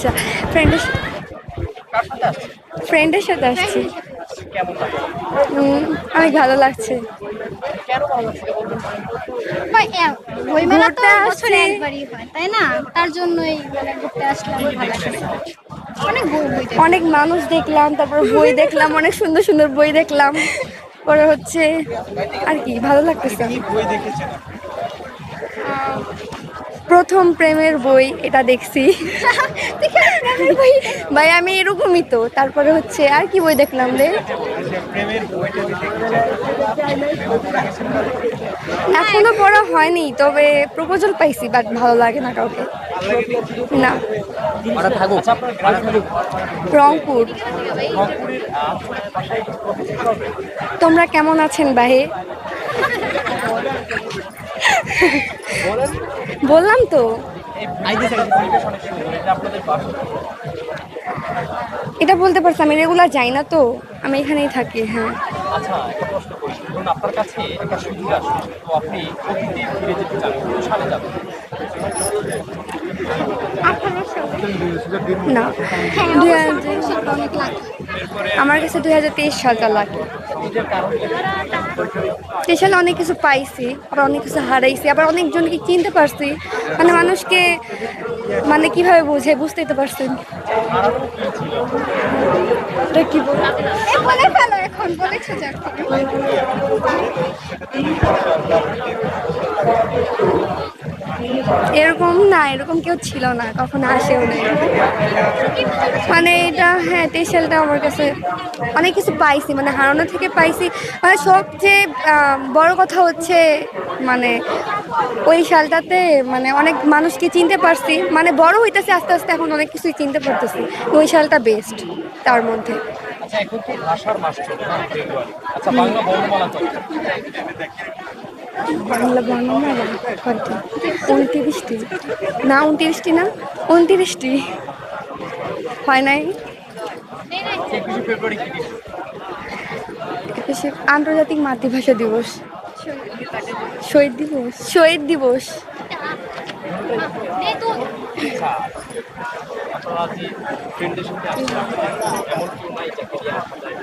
আচ্ছা, ফ্রেন্ডের ফ্রেন্ডের সাথে আসছি। অনেক ভালো লাগছে। বইমেলা তো ঘুরতে বছরে আসছি, একবারই হয় তাই না, তার জন্যই মানে ঘুরতে আসলাম, ভালো লাগছে। অনেক বই দেখলাম। অনেক মানুষ দেখলাম, তারপর বই দেখলাম, অনেক সুন্দর সুন্দর বই দেখলাম। পরে হচ্ছে আর কি ভালো লাগতেছে। প্রথম প্রেমের বই এটা দেখছি। প্রেমের বই ভাই আমি এরকমই তো। তারপরে হচ্ছে আর কি বই দেখলাম রে, এখনো পড়া হয়নি, তবে প্রপোজাল পাইছি, বাট ভালো লাগে না কাউকে। না, রংপুর। তোমরা কেমন আছেন ভাই? বললাম তো। এটা বলতে পারছি, আমি রেগুলার যাই না তো, আমি এখানেই থাকি। হ্যাঁ। আচ্ছা, একটা প্রশ্ন করি, ধরুন আপনার কাছে একটা সুযোগ আসলো, তো আপনি অতীতে ফিরে যেতে চান, কোন সালে যাবেন? না, হ্যাঁ, 2000 অনেক লাগে। আমার কাছে 2023 সালটা লাগে। এই সালে অনেক কিছু পাইছি, আবার অনেক কিছু হারাইছি, আবার অনেকজনকে চিনতে পারছি। মানে মানুষকে মানে কিভাবে বুঝতেই তো পারছেন। এটা কি বল? বলে ফেলো, এখন বলেছো যখন। এরকম না, এরকম কেউ ছিল না, কখনো আসেও নেই। মানে এটা, হ্যাঁ, 23 সালটা আমার কাছে অনেক কিছু পাইছি, মানে হারানো থেকে পাইছি। মানে সবচেয়ে বড় কথা হচ্ছে মানে ওই সালটাতে মানে অনেক মানুষকে চিনতে পারছি, মানে বড় হইতেছে আস্তে আস্তে, এখন অনেক কিছুই চিনতে পারতেছি। ওই সালটা বেস্ট তার মধ্যে। আচ্ছা, এখন তো ভাষার মাস চলে না, ফেব্রুয়ারি। আচ্ছা, বাংলা বর্ণমালা কত? বাংলা বর্ণমালা কত? 29টি। না, 29টি না, 29টি হয় নাই। 21শে ফেব্রুয়ারি কি দিবস? আন্তর্জাতিক মাতৃভাষা দিবস। শহীদ দিবস, শহীদ দিবস। আচ্ছা, আপনারা যে ফ্রেন্ডদের সাথে আসছেন, এমন কেউ নাই যাকে নিয়ে আসা যায়?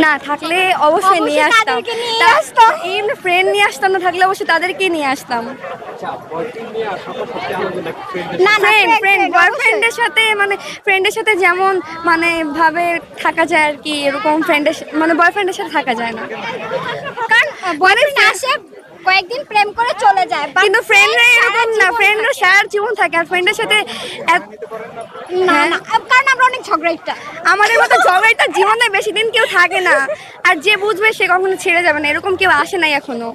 না থাকলে অবশ্যই নিয়ে অবশ্যই আসতাম। তাদেরকে নিয়ে আসতাম। এমনি ফ্রেন্ড নিয়ে আসতাম না, থাকলে অবশ্যই তাদেরকে নিয়ে আসতাম। আচ্ছা, বয়ফ্রেন্ড নিয়ে আসাটা সবচেয়ে আনন্দ নাকি ফ্রেন্ডদের? না না, ফ্রেন্ড ফ্রেন্ড অবশ্যই। বয়ফ্রেন্ডের সাথে, মানে ফ্রেন্ডের সাথে যেমন মানে ভাবে থাকা যায় আর কি, এরকম ফ্রেন্ডের মানে বয়ফ্রেন্ডের সাথে থাকা যায় না। কারণ বয়ফ্রেন্ড আসে, কয়েকদিন প্রেম করে চলে যায়, but কিন্তু ফ্রেন্ডরা সারা এরকম না, জীবন ফ্রেন্ডরা থাকে। সারা জীবন থাকে। আর ফ্রেন্ডের সাথে না হ্যাঁ, না, কারণ আমরা অনেক ঝগড়াইটা। আমাদের মতো ঝগড়াটা জীবনে বেশি দিন কেউ থাকে না। আর যে বুঝবে সে কখনো ছেড়ে যাবে না, এরকম কেউ আসে নাই এখনো।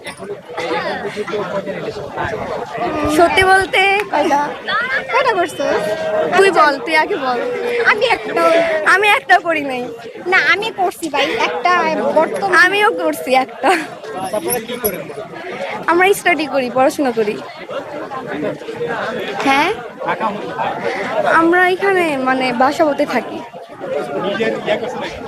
সত্যি বলতে কয়টা? কয়টা করছো? তুই বল, তুই আগে বল। আমি একটা। আমি একটাও করি নাই। না, আমি করছি ভাই একটা, বর্তমান। আমিও করছি একটা। আপনারা কি করেন? আমরা স্টাডি করি, পড়াশোনা করি। হ্যাঁ, ঢাকা হতে আমরা এখানে মানে বাসাবোতে থাকি। নিজের ইয়া করছে নাকি?